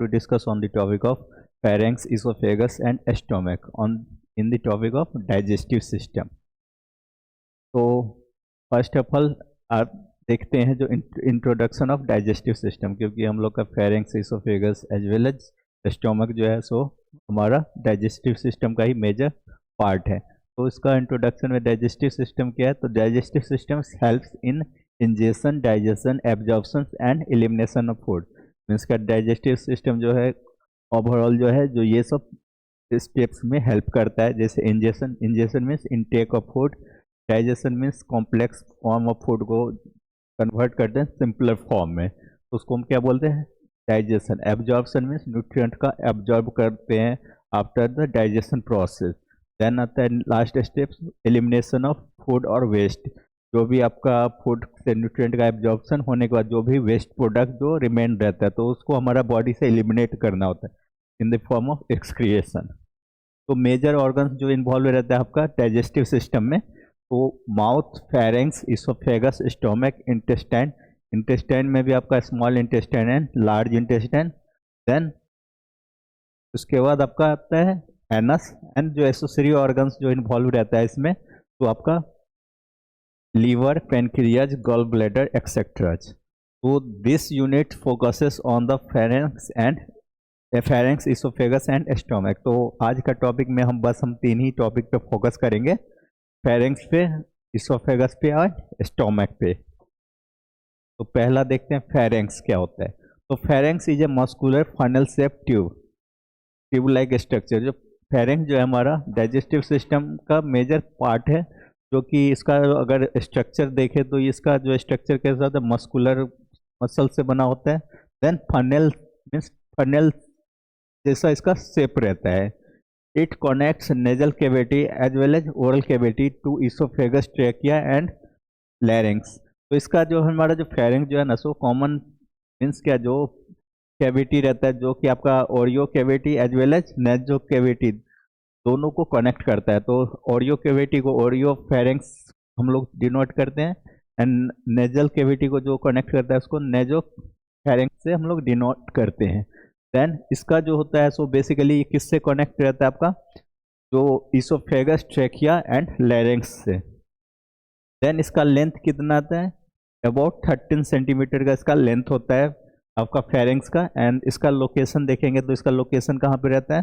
to discuss on the topic of pharynx, esophagus, and stomach on in the topic of digestive system. तो first of all आप देखते हैं जो introduction of digestive system, क्योंकि हम लोग का pharynx, oesophagus as well as stomach जो है सो हमारा डाइजेस्टिव सिस्टम का ही मेजर पार्ट है। तो इसका इंट्रोडक्शन में डाइजेस्टिव सिस्टम क्या है, तो digestive system helps in ingestion, digestion, absorption and elimination of food. Means का डाइजेस्टिव सिस्टम जो है ओवरऑल जो है जो ये सब स्टेप्स में हेल्प करता है। जैसे ingestion, ingestion means intake of food, digestion means complex form of food को कन्वर्ट करते हैं सिंपलर फॉर्म में, तो उसको हम क्या बोलते हैं, डाइजेशन। एब्जॉर्प्शन मीन्स न्यूट्रिएंट का एब्जॉर्ब करते हैं after the digestion process. Then आता है last step, elimination of food और वेस्ट। जो भी आपका फूड से न्यूट्रिएंट का एब्जॉर्प्शन होने के बाद जो भी वेस्ट प्रोडक्ट जो रिमेन रहता है तो उसको हमारा बॉडी से एलिमिनेट करना होता है in the form of excretion. तो मेजर ऑर्गन्स जो इन्वॉल्व रहता है आपका डाइजेस्टिव सिस्टम में, तो mouth, pharynx, oesophagus, stomach, intestine. Intestine में भी आपका small intestine and large intestine. Then उसके बाद आपका आता है एनस एंड जो एसोसरी ऑर्गन्स जो इन्वॉल्व रहता है इसमें, तो आपका liver, pancreas, gall bladder etcetera. तो this unit focuses on the pharynx and pharynx, oesophagus and stomach. तो आज का टॉपिक में हम तीन ही टॉपिक पे फोकस करेंगे, फेरेंक्स पे, इसोफेगस पे और स्टोमक पे। तो पहला देखते हैं फेरेंक्स क्या होता है। तो pharynx is a muscular funnel shape tube like structure. जो फेरेंक्स जो है हमारा डाइजेस्टिव सिस्टम का मेजर पार्ट है, जो कि इसका अगर स्ट्रक्चर देखें तो इसका जो स्ट्रक्चर कैसा होता है, मस्कुलर मसल से बना होता है। देन फनल मीन्स फनल जैसा इसका शेप रहता है। It connects nasal cavity as well as oral cavity to oesophagus, trachea and larynx. तो इसका जो हमारा जो फेरेंक्स जो है ना सो कॉमन मीन्स क्या, जो कैविटी रहता है जो कि आपका oral cavity as well as nasal cavity दोनों को कनेक्ट करता है। तो ओरियो कैविटी को ओरियो फेरेंक्स हम लोग डिनोट करते हैं, एंड नेजल कैविटी को जो कनेक्ट करता है उसको नेजो फेरेंक्स से हम लोग डिनोट करते हैं। देन इसका जो होता है सो बेसिकली किससे कनेक्ट रहता है आपका, जो इसोफेगस, ट्रेकिया एंड लैरिंग्स से। देन इसका लेंथ कितना आता है, अबाउट 13 सेंटीमीटर का इसका लेंथ होता है आपका फेरेंक्स का। एंड इसका लोकेशन देखेंगे तो इसका लोकेशन कहाँ पे रहता है,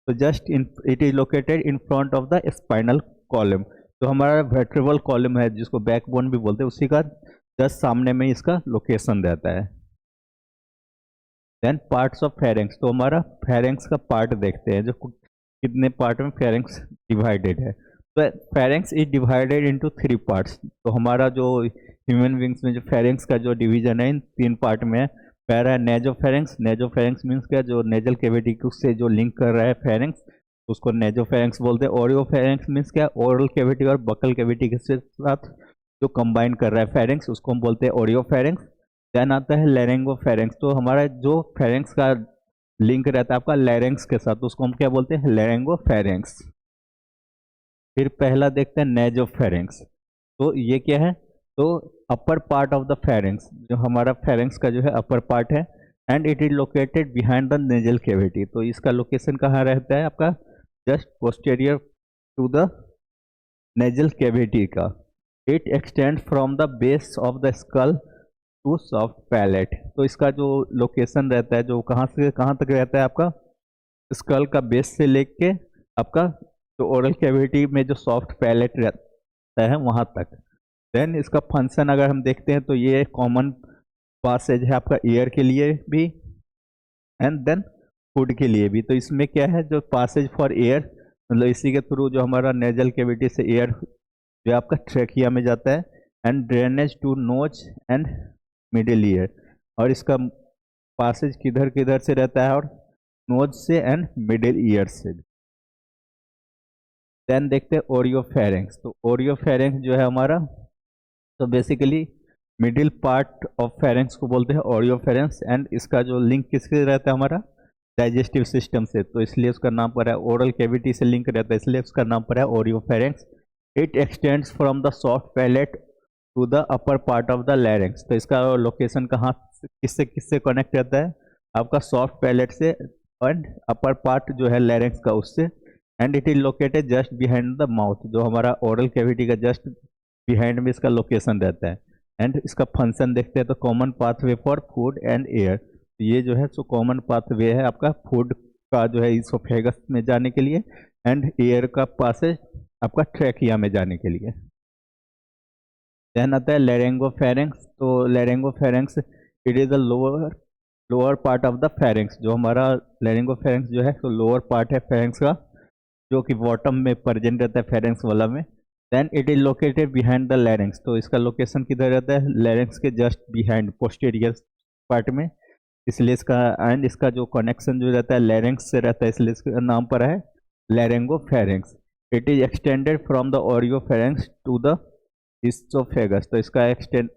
तो just in it is located in front of the spinal column. तो हमारा वर्टेब्रल कॉलम है जिसको बैकबोन भी बोलते हैं, उसी का जस्ट सामने में इसका लोकेशन रहता है। Then parts of pharynx. तो हमारा फेरेंक्स का पार्ट देखते हैं, जो कितने पार्ट में फेरेंक्स डिवाइडेड है। तो pharynx is divided into 3 parts. तो हमारा जो ह्यूमन बींग्स में जो फेरेंक्स का जो डिवीजन है इन 3 पार्ट में है। पहला है नेजोफेरेंक्स। नेजोफेरेंक्स मीन्स क्या, जो नेजल कैविटी से जो लिंक कर रहा है फेरेंक्स, उसको नेजोफेरेंक्स बोलते हैं। ओरियोफेरेंक्स मीन्स क्या, ओरल कैविटी और बकल कैविटी के साथ जो कंबाइन कर रहा है फेरेंक्स, उसको हम बोलते हैं ओरियोफेरेंक्स। देन आता है लैरिंगोफेरेंक्स। तो हमारा जो फेरेंक्स का लिंक रहता है आपका लैरिंग्स के साथ, तो उसको हम क्या बोलते हैं, लैरिंगोफेरेंक्स। फिर पहला देखते हैं नेजोफेरेंक्स। तो ये क्या है, तो upper part of the pharynx, जो हमारा फेरेंक्स का जो है अपर पार्ट है, and it is located behind the nasal cavity. तो इसका लोकेशन कहाँ रहता है आपका, just posterior to the nasal cavity का। It extend from the base of the skull to soft palate. तो इसका जो लोकेशन रहता है, जो कहाँ से कहाँ तक रहता है आपका, स्कल का बेस से लेके आपका जो ओरल कैविटी में जो सॉफ्ट पैलेट रहता है वहाँ तक। देन इसका फंक्शन अगर हम देखते हैं तो ये कॉमन पासेज है आपका ईयर के लिए भी एंड देन फूड के लिए भी। तो इसमें क्या है, जो पासेज फॉर एयर, मतलब इसी के थ्रू जो हमारा नेजल कैविटी से एयर जो आपका ट्रेकिया में जाता है, and drainage to nose and middle ear. और इसका पासेज किधर किधर से रहता है, और नोज से एंड मिडिल ईयर से। देन देखते हैं ओरियोफेरेंक्स। तो ओरियोफेरेंक्स जो है हमारा, तो basically middle part of pharynx को बोलते हैं ओरियोफेरेंक्स। एंड इसका जो लिंक किससे रहता है हमारा, डाइजेस्टिव सिस्टम से, तो इसलिए उसका नाम पड़ा है, ओरल कैविटी से लिंक रहता है इसलिए उसका नाम पड़ा है oropharynx. It extends from the soft palate to the upper part of the larynx. तो इसका लोकेशन कहाँ किससे किससे कनेक्ट रहता है, आपका सॉफ्ट पैलेट से एंड अपर पार्ट जो है लैरिंक्स का उससे, and it is located just behind the mouth, जो हमारा ओरल कैविटी का जस्ट बिहाइंड में इसका लोकेशन रहता है। एंड इसका फंक्शन देखते हैं तो common pathway for food and air, ये जो है सो कॉमन पाथवे है आपका फूड का जो है इसोफेगस में जाने के लिए, एंड एयर का पासेज आपका ट्रैकिया में जाने के लिए। देन आता है लेरेंगोफेरेंक्स। तो laryngopharynx it is the lower part of the pharynx, जो हमारा लेरेंगोफेरेंक्स जो है तो लोअर पार्ट है फेरेंक्स का, जो कि बॉटम में प्रेजेंट रहता है फेरेंक्स वाला में। Then it is located behind the larynx, तो इसका लोकेशन किधर रहता है, लैरिंक्स के जस्ट बिहाइंड पोस्टीरियर पार्ट में, इसलिए इसका एंड इसका जो कनेक्शन जो रहता है लैरिंक्स से रहता है, इसलिए इसका नाम पर है laryngopharynx. It is extended from the oropharynx to the oesophagus, तो इसका एक्सटेंड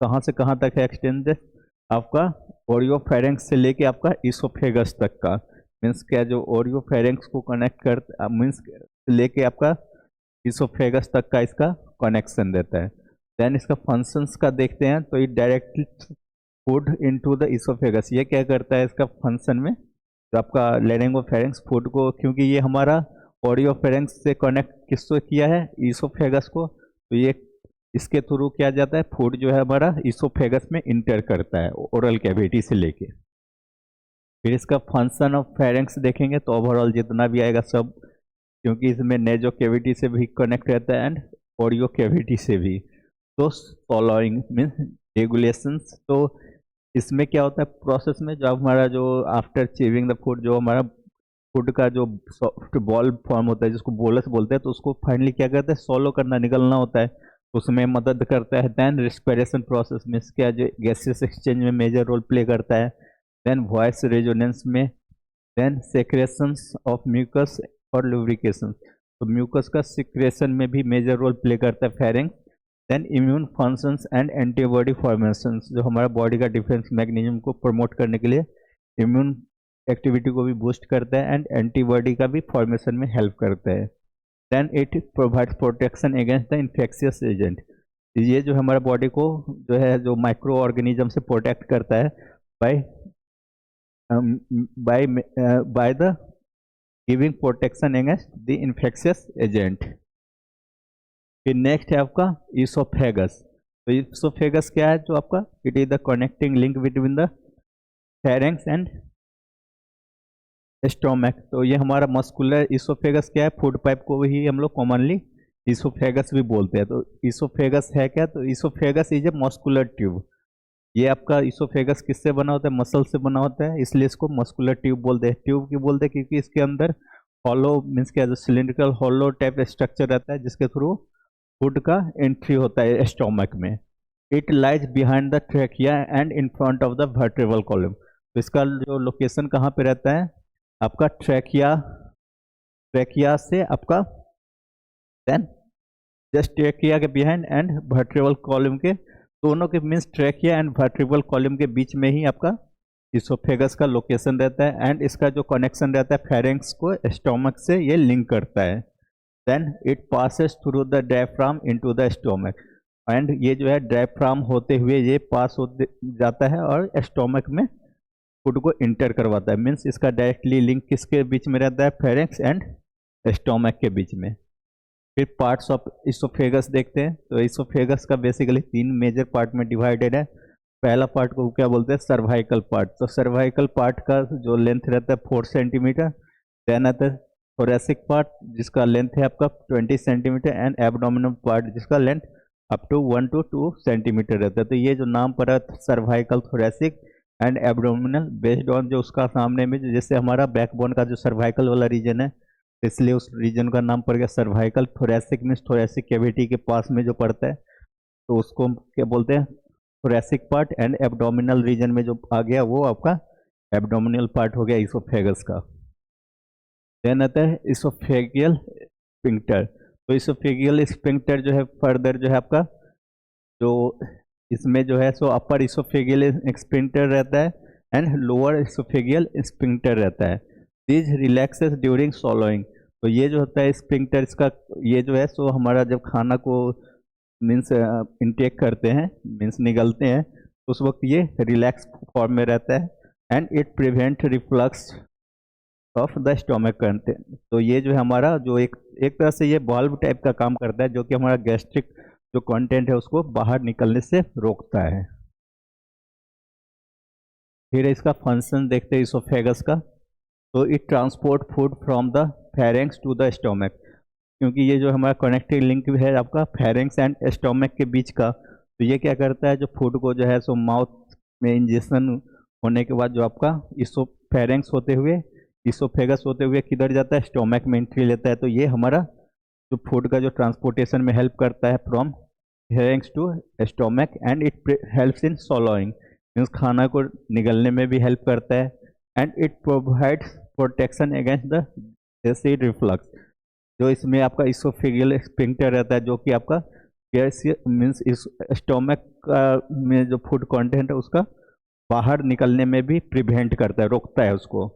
कहाँ से कहाँ तक है एक्सटेंडेड, आपका ओरियोफेरेंक्स से लेके आपका इसोफेगस तक का, मीन्स क्या जो ओरियोफेरेंक्स को कनेक्ट कर मीन्स लेके आपका इसोफेगस तक का इसका कनेक्शन देता है। देन इसका फंक्शंस का देखते हैं तो ये directly food into the oesophagus, ये क्या करता है इसका फंक्शन में, तो आपका लेरिंगोफेरेंक्स फूड को, क्योंकि ये हमारा ओरियोफेरेंक्स से कनेक्ट किसको किया है, इसोफेगस को, तो ये इसके थ्रू क्या जाता है फूड जो है हमारा इसोफेगस में इंटर करता है ओरल कैविटी से लेके। फिर इसका फंक्शन ऑफ फेरेंक्स देखेंगे तो ओवरऑल जितना भी आएगा सब, क्योंकि इसमें नेजो कैविटी से भी कनेक्ट रहता है एंड ओरियो कैविटी से भी। तो फॉलोइंग मीन्स रेगुलेशंस, तो इसमें क्या होता है प्रोसेस में, जो हमारा जो आफ्टर चीविंग द फूड, जो हमारा फूड का जो सॉफ्ट बॉल फॉर्म होता है जिसको बोलस बोलते हैं, तो उसको फाइनली क्या करते हैं सॉलो करना, निकलना होता है, उसमें मदद करता है। देन रिस्पिरेशन प्रोसेस में क्या जो गैसेस एक्सचेंज में मेजर रोल प्ले करता है। देन वॉइस रेजोनेंस में, देन सेक्रेशंस ऑफ म्यूकस और लुब्रिकेशन, तो म्यूकस का सिक्रेशन में भी मेजर रोल प्ले करता है pharynx. Then immune functions and antibody formations, जो हमारा बॉडी का डिफेंस मैकेनिज्म को प्रमोट करने के लिए इम्यून एक्टिविटी को भी बूस्ट करता है एंड एंटीबॉडी का भी फॉर्मेशन में हेल्प करता है। Then it provides protection against the infectious agent, ये जो हमारा बॉडी को जो है जो माइक्रो ऑर्गेनिज्म से प्रोटेक्ट करता है by by the giving protection against the infectious agent. फिर नेक्स्ट है आपका इसोफेगस। तो इसोफेगस क्या है जो आपका, it is the connecting link between the pharynx and stomach. तो ये हमारा मस्कुलर इसोफेगस क्या है, फूड पाइप को ही हम लोग कॉमनली इसोफेगस भी बोलते हैं। तो इसोफेगस है क्या, तो oesophagus is a muscular tube. ये आपका इसोफेगस किससे बना होता है, मसल से बना होता है, इसलिए इसको मस्कुलर ट्यूब बोलते हैं। ट्यूब क्यों बोलते हैं, क्योंकि इसके अंदर हॉलो मीन्स क्या जो सिलिंड्रिकल हॉलो टाइप स्ट्रक्चर रहता है जिसके थ्रू फूड का एंट्री होता है स्टोमक में। It lies behind the trachea and in front of the vertebral column. तो इसका जो लोकेशन कहाँ पे रहता है, आपका ट्रैकिया से आपका देन जस्ट ट्रैकिया के बिहाइंड एंड वर्टेब्रल कॉलम के दोनों के means trachea and vertebral column के बीच में ही आपका इसोफेगस का लोकेशन रहता है एंड इसका जो कनेक्शन रहता है फेरेंक्स को स्टोमक से ये लिंक करता है। Then it passes through the diaphragm into the stomach, and ये जो है डायफ्राम होते हुए ये पास होते जाता है और स्टोमक में फूड को इंटर करवाता है। मीन्स इसका डायरेक्टली लिंक किसके बीच में रहता है, फेरेंक्स एंड स्टोमक के बीच में। फिर पार्ट्स ऑफ इसोफेगस देखते हैं। तो इसोफेगस का बेसिकली 3 मेजर पार्ट में डिवाइडेड है। पहला पार्ट को क्या बोलते हैं, सर्वाइकल पार्ट। तो सर्वाइकल पार्ट का जो लेंथ रहता है 4 सेंटीमीटर। देन आता है थोरेसिक पार्ट जिसका लेंथ है आपका 20 सेंटीमीटर एंड एब्डोमिनल पार्ट जिसका length up to 1 to 2 centimetre रहता है। तो ये जो नाम पड़ा cervical, thoracic and abdominal based on जो उसका सामने में जैसे हमारा बैकबोन का जो सर्वाइकल वाला रीजन है इसलिए उस रीजन का नाम पड़ गया cervical. Thoracic means thoracic cavity के पास में जो पड़ता है तो उसको क्या बोलते हैं, thoracic part. And abdominal region में जो आ गया वो आपका एब्डोमिनल पार्ट हो गया इसोफेगस का। देन आता है इसोफेगियल स्फिंक्टर। तो इसोफेगियल स्फिंक्टर जो है फर्दर जो है आपका जो इसमें जो है सो अपर इसोफेगियल स्फिंक्टर रहता है एंड लोअर इसोफेगियल स्फिंक्टर रहता है। This relaxes during सॉलोइंग। तो ये जो होता है स्फिंक्टर इसका ये जो है सो हमारा जब खाना को मीन्स इनटेक करते हैं मीन्स निगलते हैं तो उस वक्त ये रिलैक्स फॉर्म में रहता है। And it prevent reflux of the stomach content. तो ये जो है हमारा जो एक तरह से ये बॉल्व टाइप का काम करता है, जो कि हमारा गैस्ट्रिक जो कंटेंट है उसको बाहर निकलने से रोकता है। फिर इसका फंक्शन देखते हैं इसोफेगस का। तो it transport food from the pharynx to the stomach, क्योंकि ये जो हमारा कनेक्टिव लिंक है आपका फेरेंक्स एंड स्टोमक के बीच का, तो ये क्या करता है, जो फूड को जो है सो माउथ में इंजेक्शन होने के बाद जो आपका इसोफेरेंक्स होते हुए इसोफेगस होते हुए किधर जाता है, स्टोमक में एंट्री लेता है। तो ये हमारा जो फूड का जो ट्रांसपोर्टेशन में हेल्प करता है from pharynx to stomach, and it helps in swallowing, means खाना को निगलने में भी हेल्प करता है। And it provides protection against the acid reflux. जो इसमें आपका इसोफेगियल स्फिंक्टर रहता है, जो कि आपका गैस मीन्स इस स्टोमक में जो फूड कंटेंट है उसका बाहर निकलने में भी प्रिवेंट करता है, रोकता है उसको।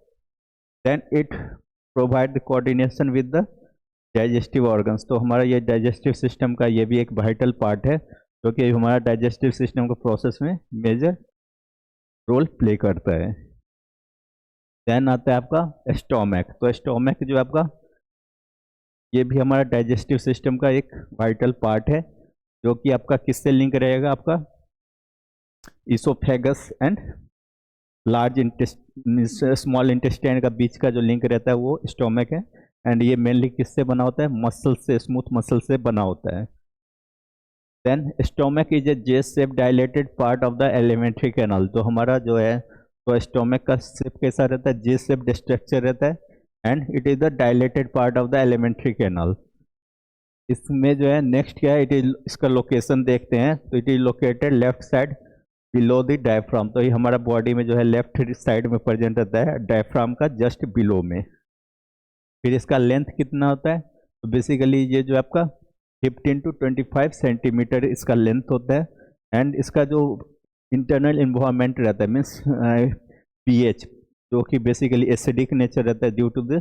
Then it provide the coordination with the digestive organs. तो हमारा ये डाइजेस्टिव सिस्टम का ये भी एक वाइटल पार्ट है, जो कि हमारा डाइजेस्टिव सिस्टम को प्रोसेस में मेजर रोल प्ले करता है। देन आता है आपका स्टोमक। तो स्टोमक जो आपका ये भी हमारा डाइजेस्टिव सिस्टम का एक वाइटल पार्ट है, जो कि आपका किससे लिंक रहेगा, आपका oesophagus and large intestine small intestine का बीच का जो लिंक रहता है वो स्टोमक है। एंड ये मेनली किससे बना होता है, मसल से, स्मूथ मसल से बना होता है। Then stomach is a J shape dilated part of the alimentary canal. तो हमारा जो है तो स्टोमक का शेप कैसा रहता है, जे शेप स्ट्रक्चर रहता है, and it is the dilated part of the alimentary canal. इसमें जो है नेक्स्ट क्या है, इट इज इसका लोकेशन देखते हैं। तो it is located left side below the diaphragm. तो ये हमारा बॉडी में जो है लेफ्ट साइड में प्रेजेंट रहता है, डायफ्राम का जस्ट बिलो में। फिर इसका लेंथ कितना होता है, तो बेसिकली ये जो आपका 15 to 25 सेंटीमीटर इसका लेंथ होता है। एंड इसका जो इंटरनल इन्वायरमेंट रहता है मीन्स पीएच, जो कि बेसिकली एसिडिक नेचर रहता है ड्यू टू द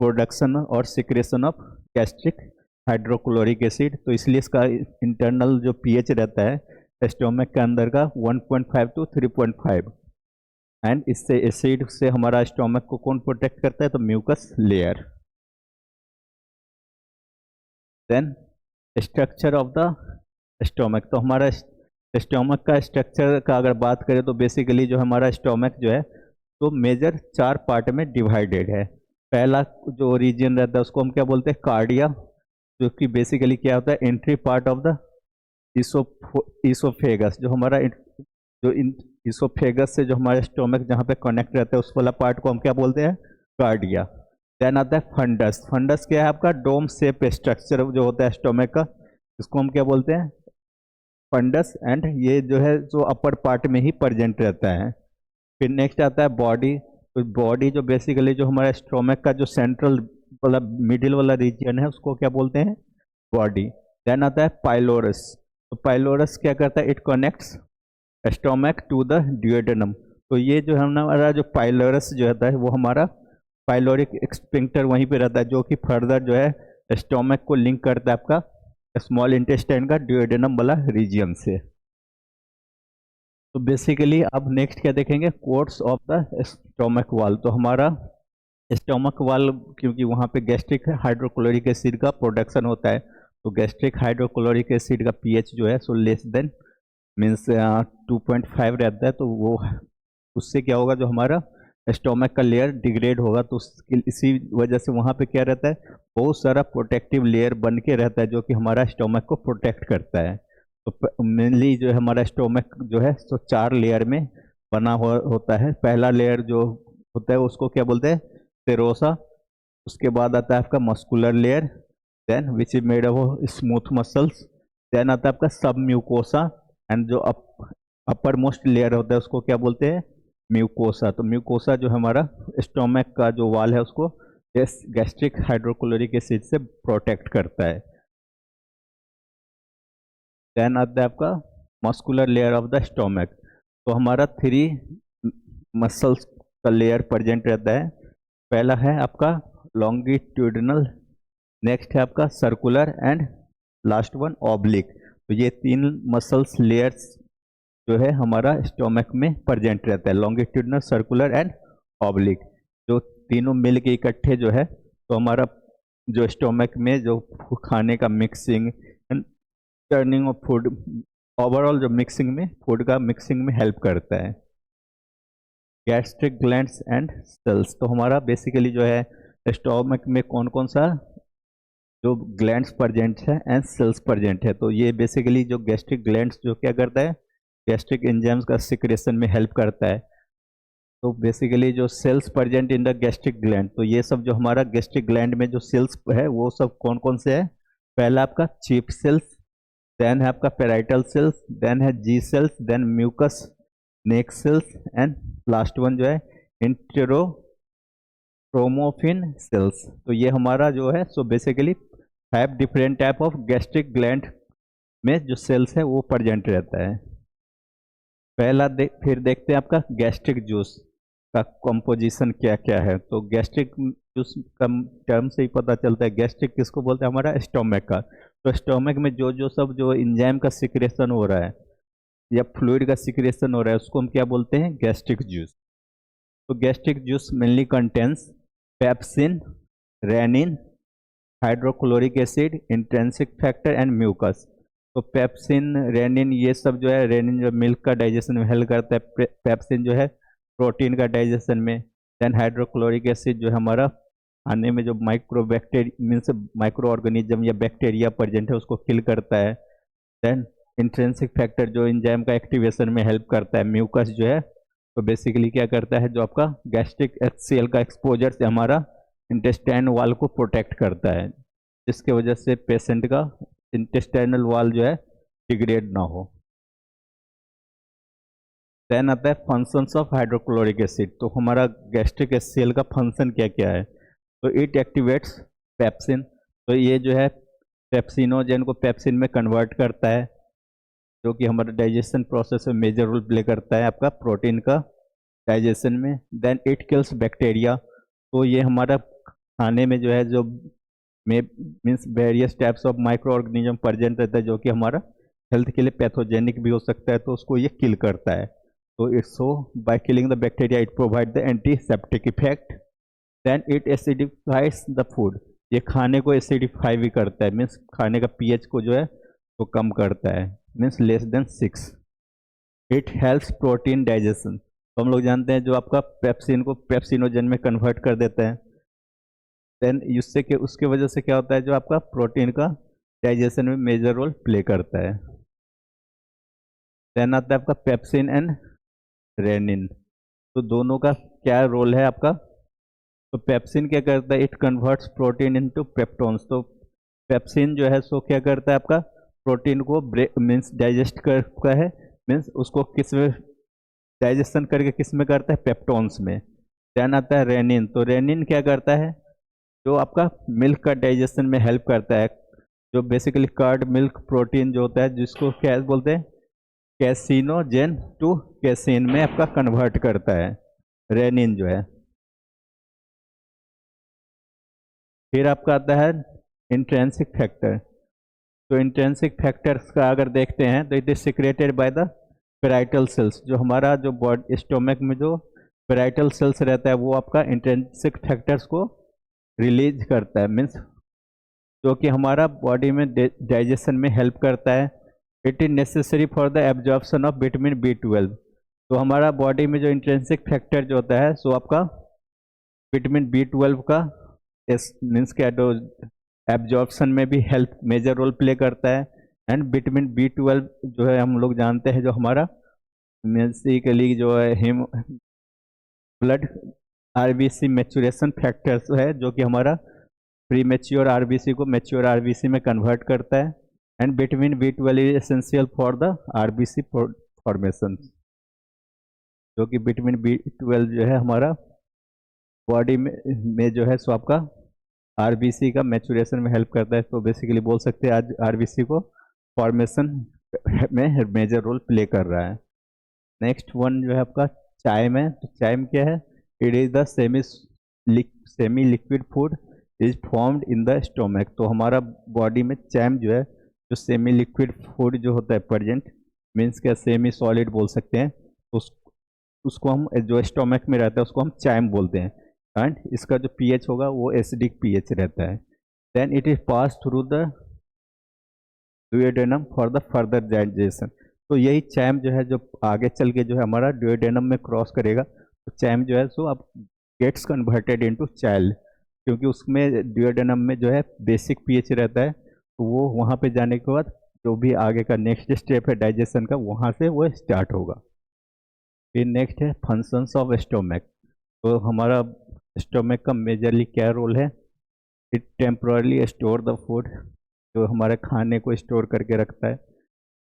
प्रोडक्शन और secretion of gastric hydrochloric acid. तो इसलिए इसका इंटरनल जो पीएच रहता है स्टोमक के अंदर का 1.5 to 3.5। एंड इससे एसिड से हमारा स्टोमक को कौन प्रोटेक्ट करता है, तो mucus layer. Then structure of the stomach. तो हमारा स्टोमक का स्ट्रक्चर का अगर बात करें तो बेसिकली जो हमारा स्टोमक जो है तो मेजर 4 पार्ट में डिवाइडेड है। पहला जो रीजन रहता है उसको हम क्या बोलते हैं, कार्डिया, जो कि बेसिकली क्या होता है, entry part of the oesophagus. जो हमारा जो इसोफेगस से जो हमारे स्टोमक जहाँ पे कनेक्ट रहता है उस वाला पार्ट को हम क्या बोलते हैं, कार्डिया। देन आता है फंडस। फंडस क्या है, आपका डोम शेप स्ट्रक्चर जो होता है स्टोमक का, इसको हम क्या बोलते हैं, फंडस। एंड ये जो है जो अपर पार्ट में ही प्रेजेंट रहता है। फिर नेक्स्ट आता है बॉडी। तो बॉडी जो बेसिकली जो हमारा स्टोमक का जो सेंट्रल वाला मिडिल वाला रीजन है उसको क्या बोलते हैं, बॉडी। देन आता है पाइलोरस। तो पाइलोरस क्या करता है, it connects stomach to the duodenum. तो ये जो हमारा जो पाइलोरस जो रहता है वो हमारा पाइलोरिक स्फिंक्टर वहीं पे रहता है, जो कि फर्दर जो है स्टोमक को लिंक करता है आपका स्मॉल इंटेस्टाइन का ड्यूडेनम वाला रीजियन से। तो बेसिकली अब नेक्स्ट क्या देखेंगे, कोर्स ऑफ द स्टोमक वाल। तो हमारा स्टोमक वाल क्योंकि वहाँ पे गैस्ट्रिक हाइड्रोक्लोरिक एसिड का प्रोडक्शन होता है, तो गैस्ट्रिक हाइड्रोक्लोरिक एसिड का पीएच जो है सो लेस देन मीन्स 2.5 रहता है। तो वो उससे क्या होगा, जो हमारा स्टोमक का लेयर डिग्रेड होगा, तो इसी वजह से वहाँ पे क्या रहता है, बहुत सारा प्रोटेक्टिव लेयर बन के रहता है, जो कि हमारा स्टोमक को प्रोटेक्ट करता है। तो मेनली जो है हमारा स्टोमक जो है सो 4 लेयर में बना हुआ होता है। पहला लेयर जो होता है उसको क्या बोलते हैं, सेरोसा। उसके बाद आता है आपका muscular layer, then which is made of smooth muscles. Then आता है आपका सब म्यूकोसा, एंड जो अपर मोस्ट लेयर होता है उसको क्या बोलते हैं, म्यूकोसा। तो म्यूकोसा जो हमारा स्टोमक का जो वाल है उसको गैस्ट्रिक हाइड्रोक्लोरिक एसिड से प्रोटेक्ट करता है। देन आता है आपका muscular layer of the stomach. तो हमारा 3 मसल्स का लेयर प्रेजेंट रहता है। पहला है आपका लॉन्गिट्यूडिनल, नेक्स्ट है आपका circular, and last one oblique. तो ये 3 मसल्स लेयर्स जो है हमारा स्टोमक में प्रेजेंट रहता है, लॉन्गिट्यूडनल, सर्कुलर एंड ऑब्लिक, जो तीनों मिल के इकट्ठे जो है तो हमारा जो स्टोमक में जो खाने का mixing and turning of food, overall जो मिक्सिंग में फूड का मिक्सिंग में हेल्प करता है। गैस्ट्रिक ग्लैंड्स एंड सेल्स, तो हमारा बेसिकली जो है स्टोमक में कौन कौन सा जो ग्लैंड्स प्रेजेंट है एंड सेल्स प्रेजेंट है। तो ये बेसिकली जो गैस्ट्रिक ग्लैंड्स जो क्या करता है, गैस्ट्रिक एंजाइम्स का सिक्रेशन में हेल्प करता है। तो बेसिकली जो cells present in the gastric gland, तो ये सब जो हमारा गैस्ट्रिक ग्लैंड में जो सेल्स है वो सब कौन कौन से है। पहला आपका चीफ सेल्स, देन है आपका पेराइटल सेल्स, देन है G cells, then mucus neck cells, and last one जो है इंटेरोक्रोमोफिन सेल्स। तो ये हमारा जो है so basically 5 different type of gastric gland में जो सेल्स है वो प्रेजेंट रहता है। पहला फिर देखते हैं आपका गैस्ट्रिक जूस का कंपोजिशन क्या क्या है। तो गैस्ट्रिक जूस का टर्म से ही पता चलता है गैस्ट्रिक किसको बोलते हैं, हमारा स्टोमक का। तो स्टोमक में जो जो सब जो इंजाइम का सिक्रेशन हो रहा है या फ्लूइड का सिक्रेशन हो रहा है उसको हम क्या बोलते हैं, गैस्ट्रिक जूस। तो gastric juice mainly contains pepsin, rennin, hydrochloric acid, intrinsic factor and mucus. तो पेप्सिन, रेनिन, ये सब जो है, रेनिन जो मिल्क का डाइजेशन में हेल्प करता है, पेप्सिन जो है प्रोटीन का डाइजेशन में, देन हाइड्रोक्लोरिक एसिड जो है हमारा खाने में जो माइक्रोबैक्टीरिया मीन्स माइक्रो ऑर्गेनिज्म या बैक्टीरिया प्रेजेंट है उसको किल करता है। देन इंट्रिंसिक फैक्टर जो इंजाइम का एक्टिवेशन में हेल्प करता है। म्यूकस जो है तो बेसिकली क्या करता है, जो आपका गैस्ट्रिक HCl का एक्सपोजर से हमारा इंटेस्टाइन वाल को प्रोटेक्ट करता है, जिसके वजह से पेशेंट का इंटेस्टाइनल वाल जो है डिग्रेड ना हो। देन आता है फंक्शंस ऑफ हाइड्रोक्लोरिक एसिड। तो हमारा गैस्ट्रिक HCl का फंक्शन क्या क्या है, तो इट एक्टिवेट्स पेप्सिन। तो ये जो है पेप्सिनोजेन को पेप्सिन में कन्वर्ट करता है, जो कि हमारे डाइजेशन प्रोसेस में मेजर रोल प्ले करता है आपका प्रोटीन का डाइजेशन में। Then it kills bacteria. तो ये हमारा खाने में जो है जो means various types of micro organism present रहता है जो कि हमारा हेल्थ के लिए पैथोजेनिक भी हो सकता है, तो उसको ये किल करता है। तो it's so by killing the bacteria it provide the antiseptic effect. Then it acidifies the food. ये खाने को एसिडिफाई भी करता है, मीन्स खाने का pH को जो है वो कम करता है, means less than 6। It helps protein digestion. तो हम लोग जानते हैं जो आपका पेप्सिन को पेप्सिनोजन में कन्वर्ट कर देता है, देन उससे के उसके वजह से क्या होता है, जो आपका प्रोटीन का डाइजेशन में मेजर रोल प्ले करता है। देन आता है आपका पेप्सिन एंड रेनिन। तो दोनों का क्या रोल है आपका, तो पेप्सिन क्या करता है, it converts protein into peptones. तो पेप्सिन जो है सो क्या करता है आपका प्रोटीन को मीन्स डाइजेस्ट करता है, मीन्स उसको किस में डाइजेशन करके किस में करता है, पेप्टोन्स में। देन आता है रेनिन। तो रेनिन क्या करता है, जो आपका मिल्क का डाइजेशन में हेल्प करता है, जो बेसिकली कर्ड मिल्क प्रोटीन जो होता है जिसको क्या बोलते हैं, कैसिनोजेन टू कैसीन में आपका कन्वर्ट करता है रेनिन जो है। फिर आपका आता है इंट्रिंसिक फैक्टर। तो इंट्रिंसिक फैक्टर्स का अगर देखते हैं तो it is secreted by the parietal cells. जो हमारा जो बॉडी स्टोमक में जो पेराइटल सेल्स रहता है वो आपका इंट्रिंसिक फैक्टर्स को रिलीज करता है, मीन्स जो कि हमारा बॉडी में डाइजेशन में हेल्प करता है। It is necessary for the absorption of vitamin B12। तो हमारा बॉडी में जो इंट्रिंसिक फैक्टर जो होता है सो आपका विटामिन B12 का मीन्स क्या एब्जॉर्प्शन में भी हेल्प मेजर रोल प्ले करता है। एंड विटामिन B12 जो है हम लोग जानते हैं जो हमारा बेसिकली जो है him blood RBC maturation factors है, जो कि हमारा प्री मैच्योर RBC को मैच्योर RBC में कन्वर्ट करता है। And vitamin B12 is essential for the RBC formation, जो कि विटामिन B12 जो है हमारा बॉडी में जो है सो आपका RBC का मैच्योरेशन में हेल्प करता है। तो बेसिकली बोल सकते हैं आज RBC को फॉर्मेशन में मेजर रोल प्ले कर रहा है। नेक्स्ट वन जो है आपका चाइम है। तो चाइम क्या है, it is the semi liquid food is formed in the stomach. तो हमारा बॉडी में चाइम जो है जो सेमी लिक्विड फूड जो होता है प्रेजेंट, मीन्स क्या सेमी सॉलिड बोल सकते हैं। तो उसको हम जो स्टोमक में रहता है उसको हम चाइम बोलते हैं। एंड इसका जो पीएच होगा वो एसिडिक पीएच रहता है। Then it is pass through the duodenum for the further digestion. तो यही चैम जो है जो आगे चल के जो है हमारा डुओडेनम में क्रॉस करेगा, तो चैम जो है सो अब गेट्स कन्वर्टेड इनटू चाइल्ड, क्योंकि उसमें डुओडेनम में जो है बेसिक पीएच रहता है। तो वो वहाँ पे जाने के बाद जो भी आगे का नेक्स्ट स्टेप है डाइजेशन का, वहाँ से वो स्टार्ट होगा। फिर नेक्स्ट है फंक्शंस ऑफ स्टोमक। तो हमारा स्टोमक का मेजरली क्या रोल है? It temporarily store the food, जो हमारे खाने को स्टोर करके रखता है।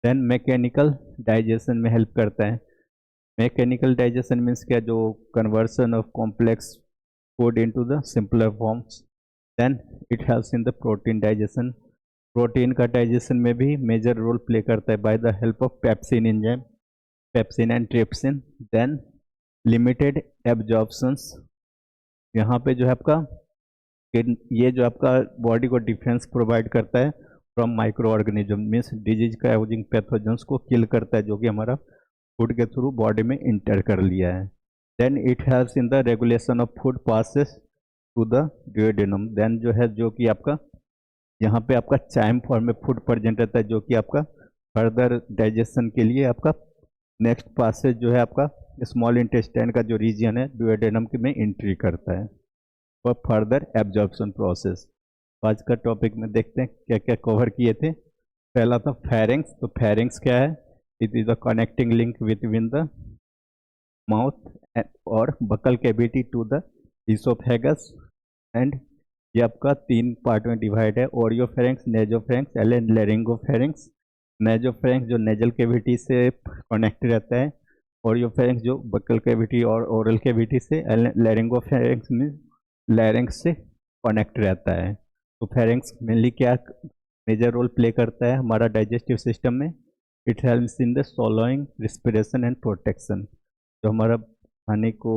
देन मैकेनिकल डाइजेशन में हेल्प करता है। मैकेनिकल डाइजेशन मीन्स क्या? जो conversion of complex food into the simpler forms. Then it helps in the protein digestion. Protein का डाइजेशन में भी मेजर रोल प्ले करता है by the help of pepsin enzyme, pepsin and trypsin. Then limited absorptions, यहाँ पे जो है आपका ये जो आपका बॉडी को डिफेंस प्रोवाइड करता है from micro organism, means disease causing pathogens को किल करता है जो कि हमारा फूड के थ्रू बॉडी में इंटर कर लिया है। Then it helps in the regulation of food passes to the duodenum. Then जो है जो कि आपका यहाँ पे आपका चाइम फॉर्म में फूड प्रेजेंट रहता है, जो कि आपका फर्दर डाइजेशन के लिए आपका नेक्स्ट पासेज जो है आपका स्मॉल इंटेस्टाइन का जो रीजन है डुओडेनम में एंट्री करता है फॉर फर्दर एब्जॉर्प्शन प्रोसेस। आज का टॉपिक में देखते हैं क्या क्या कवर किए थे। पहला था फेरिंग्स। तो फेरिंग्स क्या है? It is a connecting link between the mouth और buccal cavity to the oesophagus. And ये आपका 3 पार्ट में डिवाइड है, ओरियोफेरिंक्स, नेजोफेरिंक्स एंड लेरिंगोफेरिंक्स। नेजोफेरिंक्स जो नेजल कैविटी से कनेक्ट रहता है, ओरियोफेरिंक्स जो बकल कैविटी और ओरल कैविटी से, लेरिंगोफेरिंक्स में लैरिंक्स से कनेक्ट रहता है। तो फेरिंक्स मेनली क्या मेजर रोल प्ले करता है हमारा डाइजेस्टिव सिस्टम में? It helps in the swallowing, respiration and protection. जो हमारा खाने को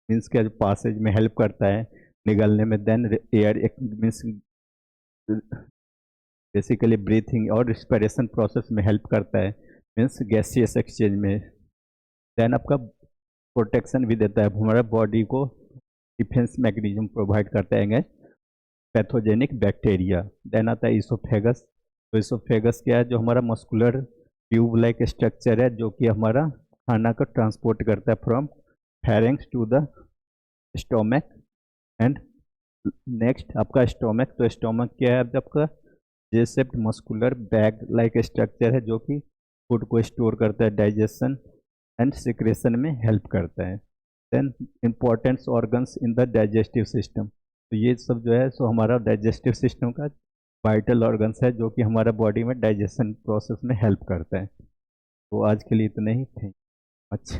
मीन्स क्या पासेज में हेल्प करता है निगलने में। Then air means basically breathing और रिस्पिरेशन प्रोसेस में हेल्प करता है, मीन्स गैसियस एक्सचेंज में। देन आपका प्रोटेक्शन भी देता है, हमारा बॉडी को डिफेंस मैकेनिज्म प्रोवाइड करता है अगेंस्ट पैथोजेनिक बैक्टीरिया। देन आता है इसोफेगस। तो इसोफेगस क्या है? जो हमारा मस्कुलर ट्यूब लाइक स्ट्रक्चर है जो कि हमारा खाना को ट्रांसपोर्ट करता है from pharynx to the stomach. And next आपका स्टोमक। तो स्टोमक क्या है? आपका J shaped muscular bag like structure है जो कि फूड को स्टोर करता है, डाइजेशन एंड सिक्रेशन में हेल्प करता है। Then importants organs in the digestive system. तो ये सब जो है सो हमारा डाइजेस्टिव सिस्टम का वाइटल ऑर्गन्स है जो कि हमारा बॉडी में डाइजेशन प्रोसेस में हेल्प करता है। तो आज के लिए इतना ही, थैंक यू। अच्छा।